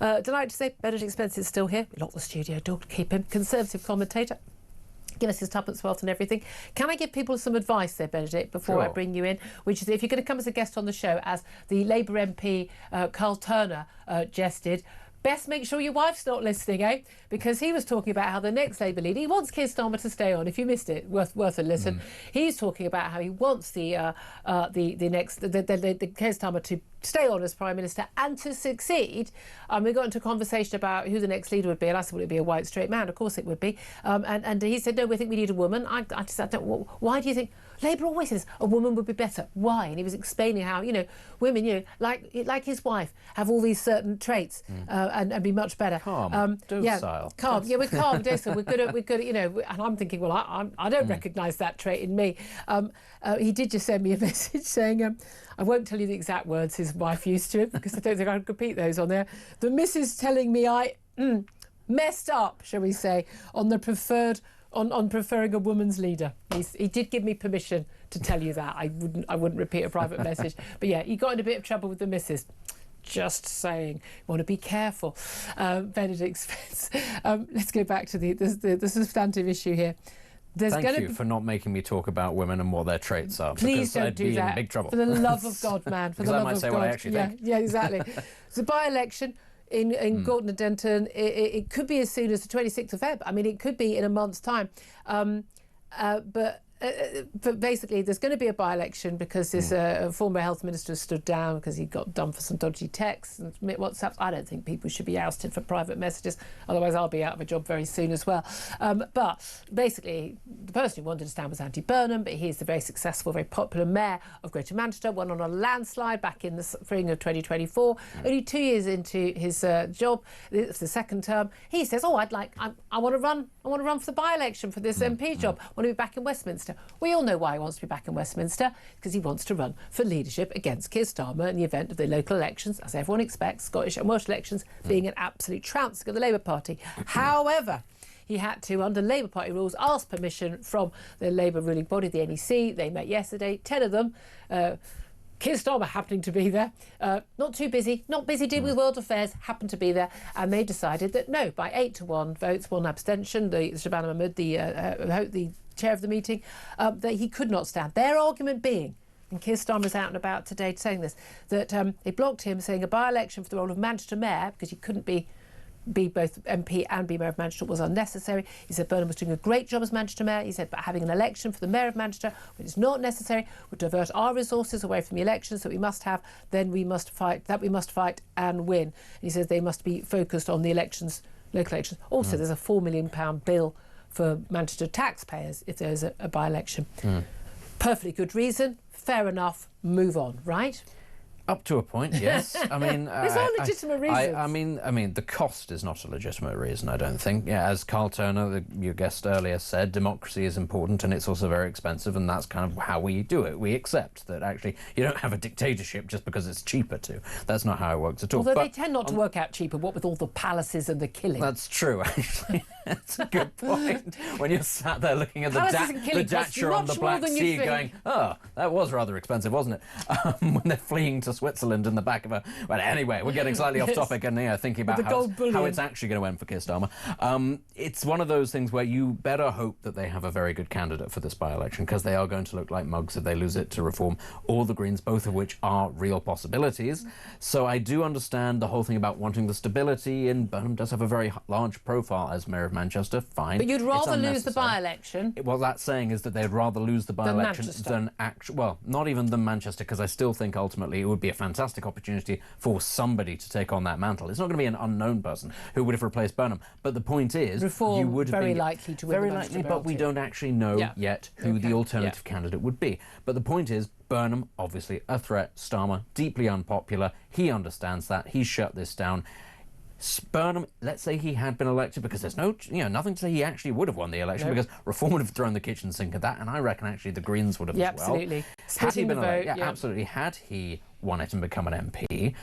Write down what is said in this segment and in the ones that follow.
Delighted to say Benedict Spence is still here. We locked the studio door to keep him. Conservative commentator. Give us his tuppence wealth and everything. Can I give people some advice there, Benedict, before I bring you in? Which is, if you're going to come as a guest on the show, as the Labour MP Carl Turner jested, best make sure your wife's not listening, eh? Because he was talking about how the next Labour leader, he wants Keir Starmer to stay on. If you missed it, worth a listen. He's talking about how he wants the Keir Starmer to stay on as Prime Minister and to succeed. We got into a conversation about who the next leader would be, and I said, well, it'd be a white straight man. Of course it would be. And he said, no, we think we need a woman. I just said, why do you think Labour always says a woman would be better? Why? And he was explaining how, women, like his wife, have all these certain traits and be much better. Calm, docile. Calm. Yeah, we're calm, docile. We're good at, and I'm thinking, well, I don't recognise that trait in me. He did just send me a message saying, I won't tell you the exact words his wife used to him because I don't think I can repeat those on there. The missus telling me I messed up, shall we say, on preferring a woman's leader. He did give me permission to tell you that. I wouldn't repeat a private message. But yeah, he got in a bit of trouble with the missus. Just saying, you want to be careful. Benedict Spence. Let's go back to the substantive issue here. Thank you for not making me talk about women and what their traits are. Please don't do that. In big trouble. For the love of God, man. For the love of God. I might say what I actually think. Yeah, exactly. It's a by-election in Gorton and Denton. It could be as soon as the 26th of Feb. I mean, it could be in a month's time. But basically, there's going to be a by-election because this former health minister stood down because he got done for some dodgy texts and WhatsApps. I don't think people should be ousted for private messages, otherwise I'll be out of a job very soon as well. But basically, the person who wanted to stand was Andy Burnham, but he's the very successful, very popular mayor of Greater Manchester, won on a landslide back in the spring of 2024. Only 2 years into his job, it's the second term. He says, I want to run for the by-election for this MP job. I want to be back in Westminster. We all know why he wants to be back in Westminster, because he wants to run for leadership against Keir Starmer in the event of the local elections, as everyone expects, Scottish and Welsh elections being an absolute trouncing of the Labour Party. However, he had to, under Labour Party rules, ask permission from the Labour ruling body, the NEC. They met yesterday, 10 of them. Keir Starmer happening to be there, not busy dealing with world affairs, happened to be there, and they decided that no, by 8-1 votes, 1 abstention, the Shabana Mahmood, the chair of the meeting, that he could not stand. Their argument being, and Keir Starmer's out and about today saying this, that they blocked him, saying a by-election for the role of Manchester Mayor, because he couldn't be both MP and be Mayor of Manchester, was unnecessary. He said Burnham was doing a great job as Manchester Mayor. He said, but having an election for the Mayor of Manchester, which is not necessary, would divert our resources away from the elections that we must have, then we must fight and win. And he says they must be focused on the elections, local elections. Also, there's a £4 million bill for Manchester taxpayers if there's a by-election. Perfectly good reason, fair enough, move on, right? Up to a point, yes. I mean, these are legitimate reasons. I mean, the cost is not a legitimate reason, I don't think. Yeah, as Carl Turner, your guest earlier, said, democracy is important and it's also very expensive, and that's kind of how we do it. We accept that actually you don't have a dictatorship just because it's cheaper to. That's not how it works at all. Although they tend not to work out cheaper, what with all the palaces and the killing. That's true, actually. That's a good point. When you're sat there looking at the Dacia on the Black Sea going, oh, that was rather expensive, wasn't it? When they're fleeing to Switzerland in the back of a... Well, anyway, we're getting slightly off topic and thinking about how it's actually going to end for Keir Starmer. It's one of those things where you better hope that they have a very good candidate for this by-election, because they are going to look like MUGS if they lose it to Reform or the Greens, both of which are real possibilities. So I do understand the whole thing about wanting the stability, and Burnham does have a very large profile as Mayor of Manchester, fine. But you'd rather lose the by-election? What that's saying is that they'd rather lose the by-election than well, not even than Manchester, because I still think ultimately it would be a fantastic opportunity for somebody to take on that mantle. It's not going to be an unknown person who would have replaced Burnham. But the point is, Reform you would have very been likely to win. Very likely, but we don't actually know yet who the alternative candidate would be. But the point is, Burnham, obviously a threat. Starmer, deeply unpopular. He understands that. He's shut this down. Burnham, let's say he had been elected, because there's nothing to say he actually would have won the election, because Reform would have thrown the kitchen sink at that, and I reckon actually the Greens would have as well. Absolutely. Had he been elected, absolutely. Had he won it and become an MP,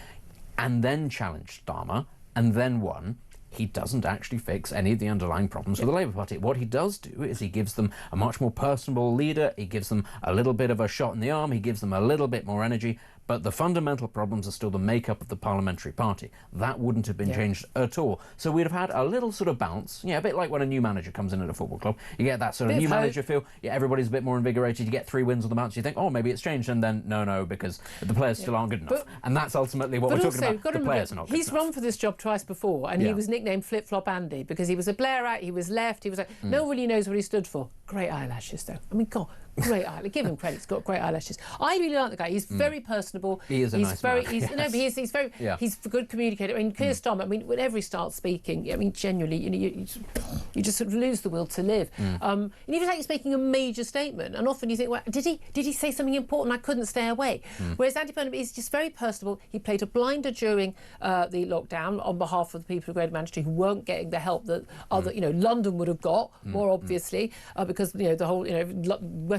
and then challenged Starmer, and then won, he doesn't actually fix any of the underlying problems for the Labour Party. What he does do is he gives them a much more personable leader, he gives them a little bit of a shot in the arm, he gives them a little bit more energy, But the fundamental problems are still the makeup of the parliamentary party. That wouldn't have been changed at all. So we'd have had a little sort of bounce, a bit like when a new manager comes in at a football club. You get that sort of new manager feel. Everybody's a bit more invigorated. You get 3 wins on the bounce. You think, oh, maybe it's changed, and then no, because the players still aren't good enough. And that's ultimately what we're talking about. The players are not good enough. He's run for this job twice before, and he was nicknamed Flip-Flop Andy because he was a Blairite, he was left, he was like, no one really knows what he stood for. Great eyelashes, though. I mean, God. Great eyelashes. Give him credit. He's got great eyelashes. I really like the guy. He's very personable. He is a nice man. He's very. He's a good communicator. I mean, Keir Starmer. I mean, whenever he starts speaking, I mean, genuinely, you just sort of lose the will to live. And he was like he's making a major statement, and often you think, well, did he say something important? I couldn't stay away. Whereas Andy Burnham is just very personable. He played a blinder during the lockdown on behalf of the people of Greater Manchester who weren't getting the help that other, London would have got more obviously because the whole,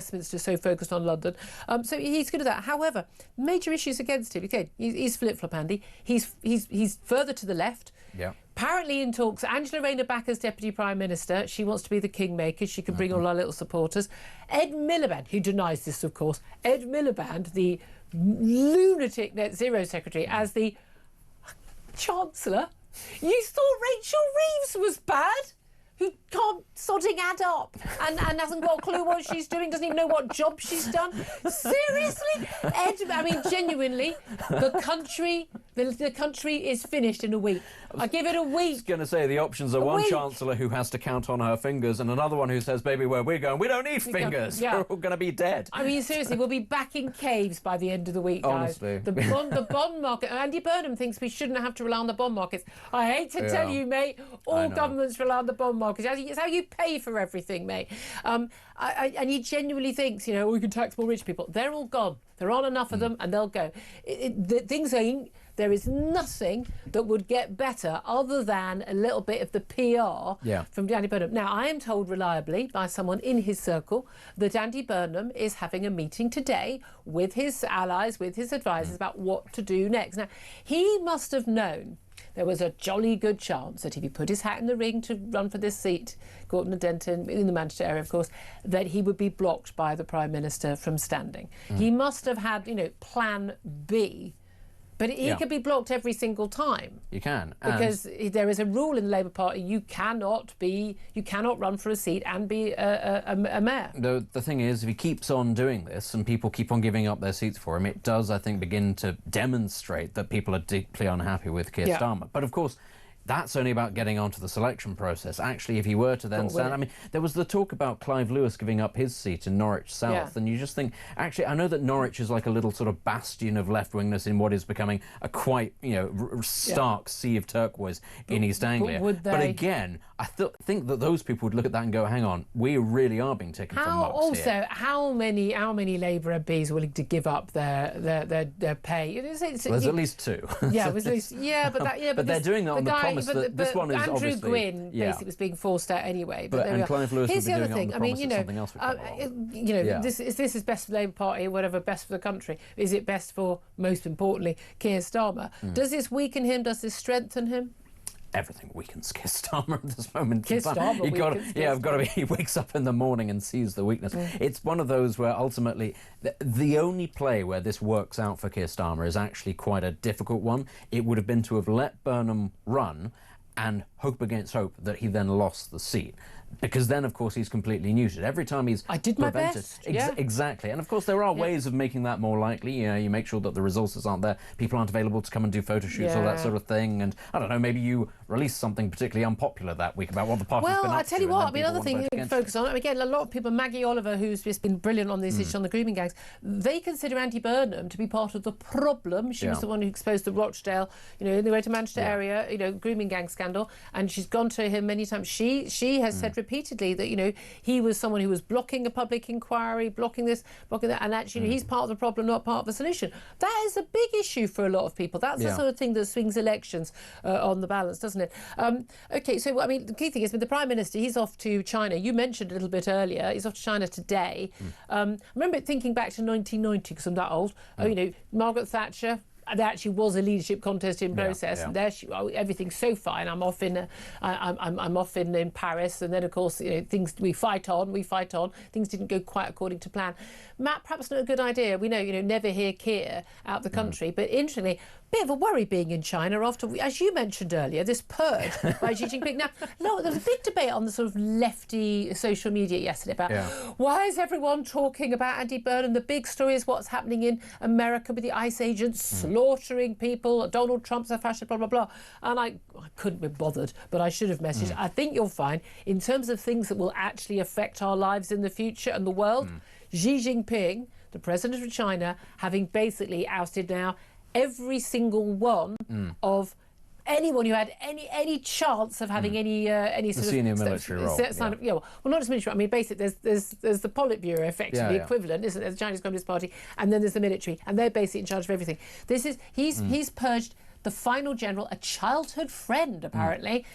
Westminster so focused on London. So he's good at that. However, major issues against him. Okay, he's flip-flop Andy. He's further to the left. Yeah. Apparently in talks, Angela Rayner back as Deputy Prime Minister. She wants to be the kingmaker. She can bring all our little supporters. Ed Miliband, who denies this, of course. Ed Miliband, the lunatic Net Zero Secretary, as the Chancellor. You thought Rachel Reeves was bad? Who can't sodding add up and hasn't got a clue what she's doing, doesn't even know what job she's done. Seriously? Ed, I mean, genuinely, the country is finished in a week. I give it a week. I was going to say, the options are one Chancellor who has to count on her fingers and another one who says, baby, where we're going, we don't need fingers. We're all going to be dead. I mean, seriously, we'll be back in caves by the end of the week, guys. Honestly. The bond market. Andy Burnham thinks we shouldn't have to rely on the bond markets. I hate to tell you, mate, all governments rely on the bond markets. It's how you pay for everything, mate. And he genuinely thinks, we can tax more rich people. They're all gone. There aren't enough of them, and they'll go. There is nothing that would get better other than a little bit of the PR from Andy Burnham. Now, I am told reliably by someone in his circle that Andy Burnham is having a meeting today with his allies, with his advisors about what to do next. Now, he must have known there was a jolly good chance that if he put his hat in the ring to run for this seat, Gorton and Denton, in the Manchester area, of course, that he would be blocked by the Prime Minister from standing. He must have had, plan B. But he could be blocked every single time. You can. Because there is a rule in the Labour Party, you cannot run for a seat and be a mayor. The thing is, if he keeps on doing this and people keep on giving up their seats for him, it does, I think, begin to demonstrate that people are deeply unhappy with Keir Starmer. But of course, that's only about getting onto the selection process. Actually, if he were to then stand... I mean, there was the talk about Clive Lewis giving up his seat in Norwich South, and you just think... Actually, I know that Norwich is like a little sort of bastion of left-wingness in what is becoming a quite, stark sea of turquoise in East Anglia. But again, I think that those people would look at that and go, hang on, we really are being taken from MUGS here. How many Labour MPs are willing to give up their pay? There's at least 2. But they're doing that on the promise that this one is Andrew obviously... Gwynn basically was being forced out anyway. And Clive Lewis Here's would be the other doing thing. it on the promise that something else would come along. This is best for the Labour Party, whatever, best for the country. Is it best for, most importantly, Keir Starmer? Does this weaken him? Does this strengthen him? Everything weakens Keir Starmer at this moment. Keir Starmer I've got to be. He wakes up in the morning and sees the weakness. It's one of those where ultimately the only play where this works out for Keir Starmer is actually quite a difficult one. It would have been to have let Burnham run and hope against hope that he then lost the seat. Because then, of course, he's completely neutered. Every time he's I did my best. Exactly. And, of course, there are ways of making that more likely. You make sure that the resources aren't there. People aren't available to come and do photo shoots, all that sort of thing. And, I don't know, maybe you release something particularly unpopular that week about what the party's been up to. Well, I tell you what, another thing you can focus on, again, a lot of people, Maggie Oliver, who's just been brilliant on this issue on the grooming gangs, they consider Andy Burnham to be part of the problem. She was the one who exposed the Rochdale, in the Greater Manchester area, grooming gang scandal. And she's gone to him many times. She has said repeatedly that, he was someone who was blocking a public inquiry, blocking this, blocking that, and actually he's part of the problem, not part of the solution. That is a big issue for a lot of people. That's the sort of thing that swings elections on the balance, doesn't it? OK, so, the key thing is with the Prime Minister, he's off to China. You mentioned a little bit earlier, he's off to China today. I remember thinking back to 1990, because I'm that old, Margaret Thatcher, there actually was a leadership contest in process, and there everything's so fine. I'm off in in Paris, and then of course things we fight on. Things didn't go quite according to plan. Matt, perhaps not a good idea. We know never hear Keir out the country, but interestingly, bit of a worry being in China after, as you mentioned earlier, this purge by Xi Jinping. Now, no, there was a big debate on the sort of lefty social media yesterday about why is everyone talking about Andy Burnham? The big story is what's happening in America with the ICE agents slaughtering people. Donald Trump's a fascist, blah, blah, blah. And I couldn't be bothered, but I should have messaged. I think you'll find, in terms of things that will actually affect our lives in the future and the world, Xi Jinping, the president of China, having basically ousted now every single one of anyone who had any chance of having any sort of senior military role. Well, not just military. I mean, basically, there's the Politburo, effectively equivalent, isn't there? The Chinese Communist Party, and then there's the military, and they're basically in charge of everything. He's purged the final general, a childhood friend, apparently.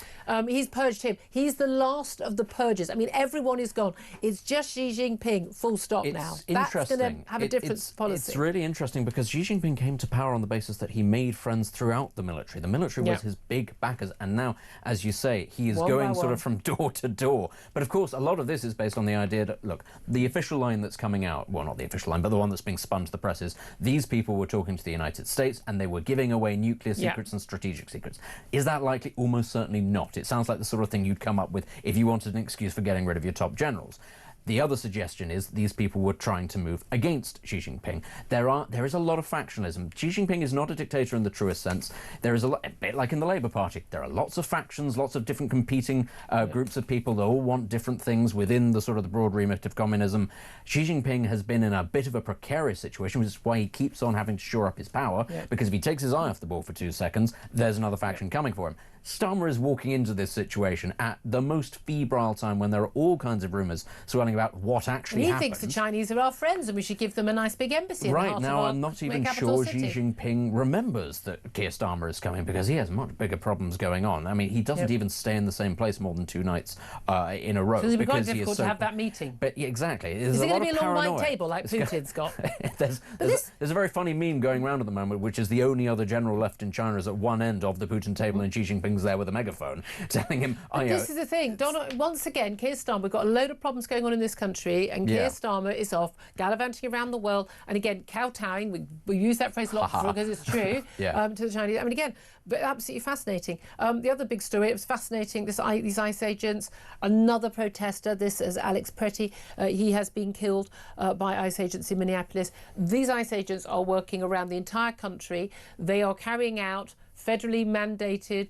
He's purged him. He's the last of the purges. I mean, everyone is gone. It's just Xi Jinping, full stop now. That's going to have a different policy. It's really interesting because Xi Jinping came to power on the basis that he made friends throughout the military. The military was his big backers. And now, as you say, he is going sort of from door to door. But of course, a lot of this is based on the idea that, look, the official line that's coming out, well, not the official line, but the one that's being spun to the press is these people were talking to the United States and they were giving away nuclear secrets and strategic secrets. Is that likely? Almost certainly not. It sounds like the sort of thing you'd come up with if you wanted an excuse for getting rid of your top generals. The other suggestion is these people were trying to move against Xi Jinping. There is a lot of factionalism. Xi Jinping is not a dictator in the truest sense. There is a bit like in the Labour Party. There are lots of factions, lots of different competing groups of people that all want different things within the sort of the broad remit of communism. Xi Jinping has been in a bit of a precarious situation, which is why he keeps on having to shore up his power, because if he takes his eye off the ball for 2 seconds, there's another faction coming for him. Starmer is walking into this situation at the most febrile time when there are all kinds of rumours swirling about what actually happened. He thinks the Chinese are our friends and we should give them a nice big embassy in the heart now, of our I'm not even sure Xi Jinping remembers that Keir Starmer is coming because he has much bigger problems going on. I mean, he doesn't even stay in the same place more than 2 nights in a row. So it'll be quite difficult to have that meeting. But exactly. Is it going to be a long white table like Putin's got? There's a very funny meme going around at the moment, which is the only other general left in China is at one end of the Putin table and Xi Jinping's there with a megaphone telling him... This is the thing. Once again, Keir Starmer, we've got a load of problems going on in this country, and Keir Starmer is off gallivanting around the world, and again, kowtowing, we use that phrase a lot because it's true, to the Chinese. I mean, again, but absolutely fascinating. The other big story, it was fascinating, these ICE agents, another protester, this is Alex Pretty, he has been killed by ICE agents in Minneapolis. These ICE agents are working around the entire country. They are carrying out federally mandated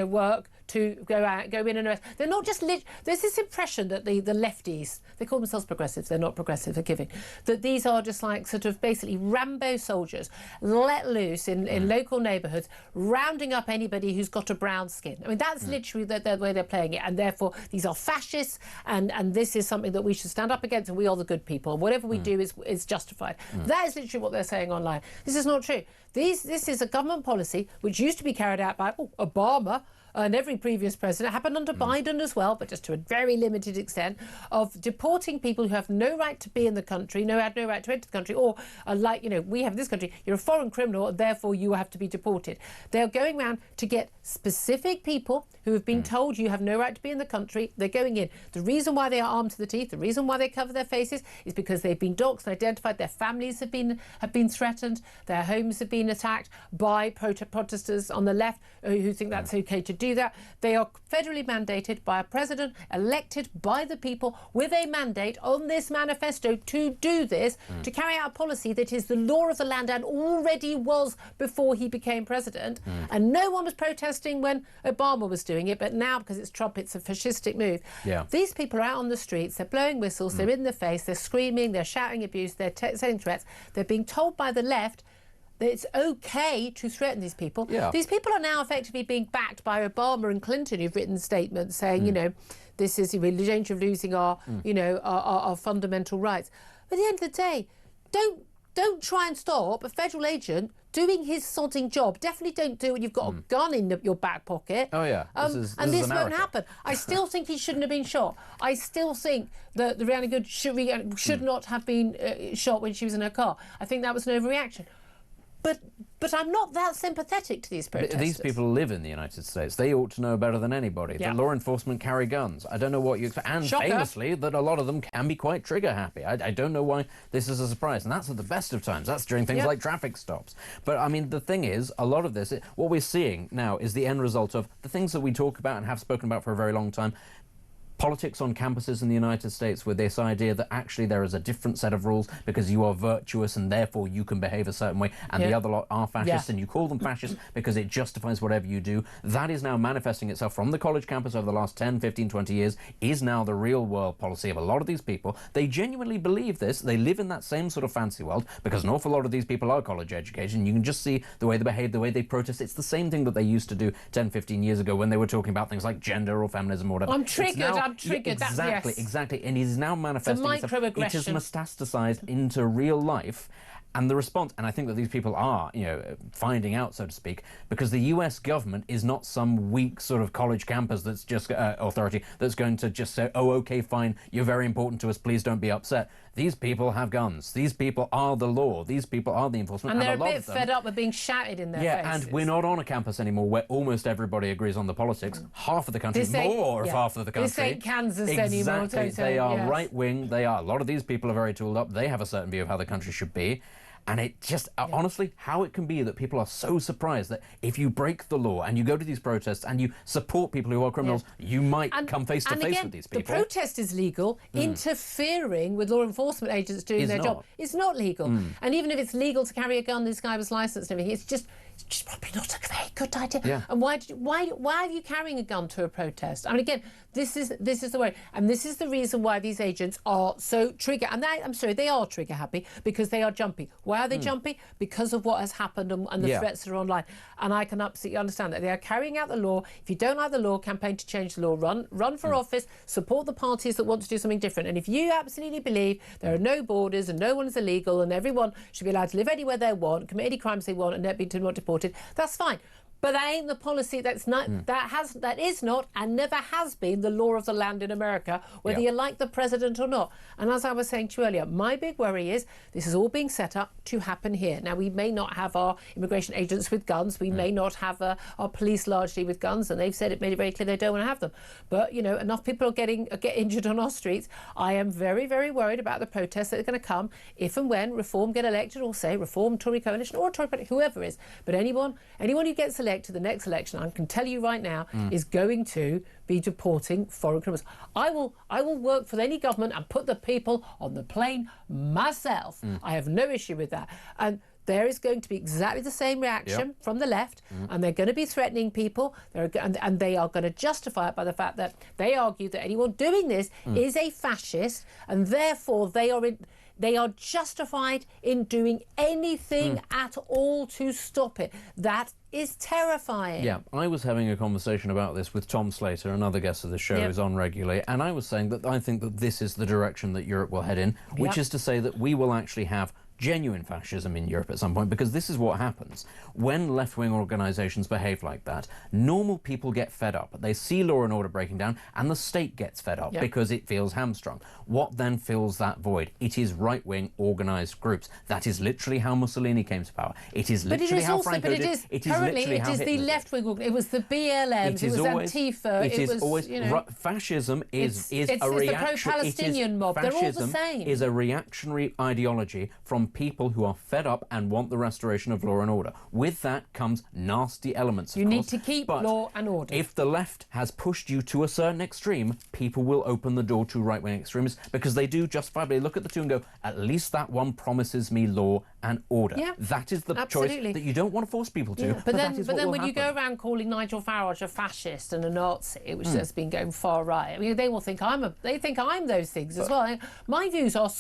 work to go in and arrest. They're not just there's this impression that the lefties, they call themselves progressives, they're not progressive, they're giving, that these are just like sort of basically Rambo soldiers let loose in local neighbourhoods, rounding up anybody who's got a brown skin. I mean, that's literally the way they're playing it, and therefore these are fascists, and this is something that we should stand up against, and we are the good people. Whatever we do is justified. That is literally what they're saying online. This is not true. This is a government policy which used to be carried out by Obama and every previous president, happened under Biden as well, but just to a very limited extent, of deporting people who have no right to be in the country, had no right to enter the country, or we have in this country, you're a foreign criminal, therefore you have to be deported. They're going around to get specific people who have been told you have no right to be in the country. They're going in. The reason why they are armed to the teeth, the reason why they cover their faces, is because they've been doxed and identified. Their families have been threatened. Their homes have been attacked by protesters on the left who think that's okay to do that. They are federally mandated by a president elected by the people with a mandate on this manifesto to do this, to carry out a policy that is the law of the land and already was before he became president. And no one was protesting when Obama was doing it, but now because it's Trump, it's a fascistic move. These people are out on the streets, they're blowing whistles, they're in the face, they're screaming, they're shouting abuse, they're saying threats. They're being told by the left that it's okay to threaten these people. These people are now effectively being backed by Obama and Clinton, who've written statements saying, this is a danger of losing our, our fundamental rights. But at the end of the day, don't try and stop a federal agent doing his sodding job. Definitely don't do it when you've got a gun in your back pocket. This won't happen. I still think he shouldn't have been shot. I still think that the Rihanna Good should not have been shot when she was in her car. I think that was an overreaction. But But I'm not that sympathetic to these protesters. These people live in the United States. They ought to know better than anybody that law enforcement carry guns. I don't know what you expect. And famously, that a lot of them can be quite trigger happy. I don't know why this is a surprise. And that's at the best of times. That's during things like traffic stops. But, I mean, the thing is, a lot of this, what we're seeing now is the end result of the things that we talk about and have spoken about for a very long time. Politics on campuses in the United States with this idea that actually there is a different set of rules because you are virtuous and therefore you can behave a certain way, and the other lot are fascists, and you call them fascists because it justifies whatever you do. That is now manifesting itself from the college campus over the last 10, 15, 20 years, is now the real world policy of a lot of these people. They genuinely believe this. They live in that same sort of fancy world because an awful lot of these people are college educated. You can just see the way they behave, the way they protest. It's the same thing that they used to do 10, 15 years ago when they were talking about things like gender or feminism or whatever. I'm triggered. Triggered. Exactly. And it is now manifesting itself. It has metastasized into real life. And the response, and I think that these people are, finding out, so to speak, because the US government is not some weak sort of college campus that's just authority that's going to just say, oh, okay, fine, you're very important to us, please don't be upset. These people have guns. These people are the law. These people are the enforcement. And they're a bit fed up with being shouted in their faces. Yeah, and we're not on a campus anymore where almost everybody agrees on the politics. Half of the country, more of half of the country. This ain't Kansas anymore. Exactly. They are right-wing. They are. A lot of these people are very tooled up. They have a certain view of how the country should be. And it just, honestly, how it can be that people are so surprised that if you break the law and you go to these protests and you support people who are criminals, you might come face to face with these people. The protest is legal. Interfering with law enforcement agents doing their job is not legal. And even if it's legal to carry a gun, this guy was licensed and everything, it's just probably not a very good idea. Yeah. And why are you carrying a gun to a protest? I mean, again, this is the way, and this is the reason why these agents are so trigger. And they are trigger happy because they are jumpy. Why are they jumpy? Because of what has happened and the threats that are online. And I can absolutely understand that they are carrying out the law. If you don't like the law, campaign to change the law. Run for office. Support the parties that want to do something different. And if you absolutely believe there are no borders and no one is illegal and everyone should be allowed to live anywhere they want, commit any crimes they want, and not be deported, that's fine. But that ain't the policy. That is not and never has been the law of the land in America, whether you like the president or not. And as I was saying to you earlier, my big worry is this is all being set up to happen here. Now, we may not have our immigration agents with guns. We may not have our police largely with guns, and they've made it very clear they don't want to have them. But, enough people get injured on our streets. I am very, very worried about the protests that are going to come if and when Reform get elected, or say Reform, Tory coalition, or Tory party, whoever it is. But anyone who gets elected to the next election, I can tell you right now, is going to be deporting foreign criminals. I will work for any government and put the people on the plane myself. I have no issue with that. And there is going to be exactly the same reaction from the left, and they're going to be threatening people. And they are going to justify it by the fact that they argue that anyone doing this is a fascist, and therefore they are justified in doing anything at all to stop it. That is terrifying. Yeah, I was having a conversation about this with Tom Slater, another guest of the show who's on regularly, and I was saying that I think that this is the direction that Europe will head in, which is to say that we will actually have genuine fascism in Europe at some point, because this is what happens. When left-wing organisations behave like that, normal people get fed up. They see law and order breaking down, and the state gets fed up because it feels hamstrung. What then fills that void? It is right-wing organised groups. That is literally how Mussolini came to power. It is literally how Franco did. It is the left-wing. It was the BLMs. It was Antifa. Fascism is a reaction. It's the pro-Palestinian mob. They're all the same. Is a reactionary ideology from people who are fed up and want the restoration of law and order. With that comes nasty elements, of course. You need to keep law and order. If the left has pushed you to a certain extreme, people will open the door to right-wing extremists, because they do justifiably look at the two and go, at least that one promises me law and order. Yeah, that is the choice that you don't want to force people to. Yeah. But then when you go around calling Nigel Farage a fascist and a Nazi, which has been going far right, I mean, they will think I'm those things as well. My views are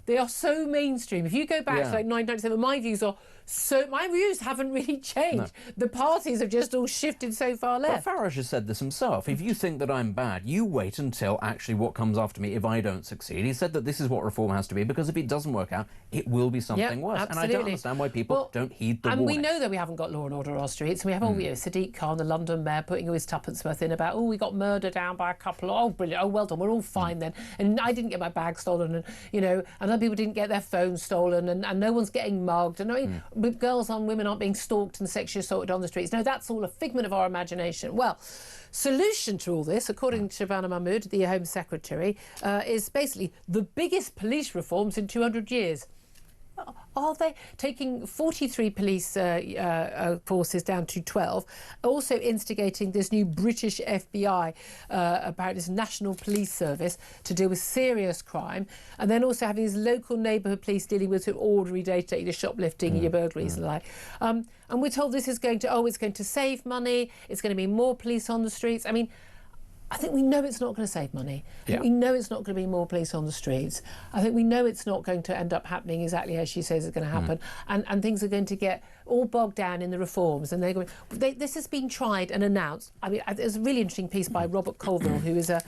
they are so mainstream. If you go back to like 1997, my views haven't really changed. No. The parties have just all shifted so far left. But Farage has said this himself. If you think that I'm bad, you wait until actually what comes after me if I don't succeed. He said that this is what reform has to be, because if it doesn't work out, it will be something worse. Absolutely. And I don't understand why people don't heed the warning. And we know that we haven't got law and order on our streets. And we have Sadiq Khan, the London mayor, putting his tuppence worth in about, we got murdered down by a couple. Oh, brilliant. Oh, well done. We're all fine then. And I didn't get my bag stolen. And, and people didn't get their phones stolen, and no one's getting mugged, and I mean, girls and women aren't being stalked and sexually assaulted on the streets. No, that's all a figment of our imagination. Well, solution to all this, according to Shabana Mahmood, the Home Secretary, is basically the biggest police reforms in 200 years. Are they taking 43 police forces down to 12, also instigating this new British FBI, about this National Police Service, to deal with serious crime, and then also having these local neighbourhood police dealing with sort of ordinary day-to-day, your shoplifting and your burglaries and the like. And we're told this is going to, it's going to save money, it's going to be more police on the streets. I mean, I think we know it's not going to save money. I think we know it's not going to be more police on the streets. I think we know it's not going to end up happening exactly as she says it's going to happen. And things are going to get all bogged down in the reforms. And they're going. This has been tried and announced. I mean, there's a really interesting piece by Robert Colville, who is a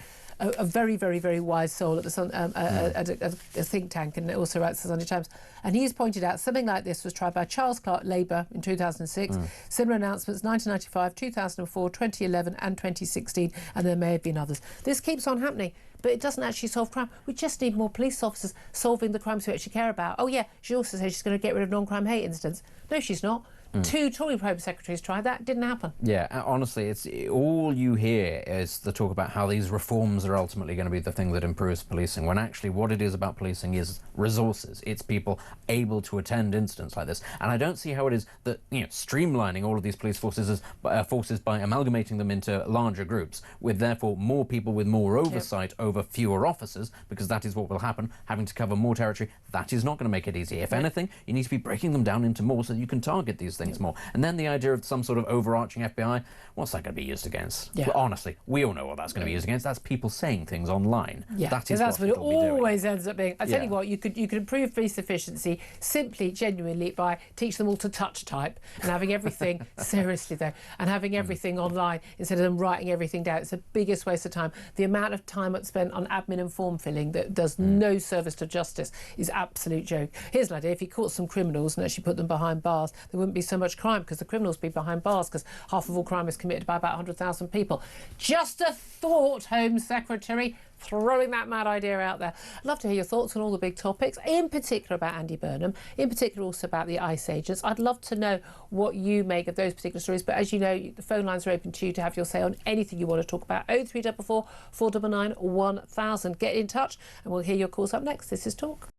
very, very, very wise soul at the a think tank, and also writes the Sunday Times. And he's pointed out something like this was tried by Charles Clarke Labour in 2006, similar announcements 1995, 2004, 2011 and 2016, and there may have been others. This keeps on happening, but it doesn't actually solve crime. We just need more police officers solving the crimes we actually care about. Oh yeah, she also says she's going to get rid of non-crime hate incidents. No, she's not. 2 Tory Home Secretaries tried that, didn't happen. Yeah, honestly, it's all you hear is the talk about how these reforms are ultimately going to be the thing that improves policing, when actually what it is about policing is resources. It's people able to attend incidents like this. And I don't see how it is that, streamlining all of these police forces by amalgamating them into larger groups, with therefore more people with more oversight over fewer officers, because that is what will happen, having to cover more territory. That is not going to make it easy. If anything, you need to be breaking them down into more so that you can target these things more. And then the idea of some sort of overarching FBI, what's that going to be used against? Well, honestly, we all know what that's going to be used against. That's people saying things online. That's what it always ends up being. I tell you what, you could improve police efficiency simply, genuinely, by teach them all to touch type and having everything seriously though, and having everything online instead of them writing everything down. It's the biggest waste of time. The amount of time that's spent on admin and form filling that does no service to justice is absolute joke. Here's an idea: if you caught some criminals and actually put them behind bars, there wouldn't be so much crime, because the criminals would be behind bars, because half of all crime is committed by about 100,000 people. Just a thought, Home Secretary. Throwing that mad idea out there. I'd love to hear your thoughts on all the big topics, in particular about Andy Burnham, in particular also about the ICE agents. I'd love to know what you make of those particular stories, but as you know, the phone lines are open to you to have your say on anything you want to talk about. 0344 499 1000. Get in touch and we'll hear your calls up next. This is Talk.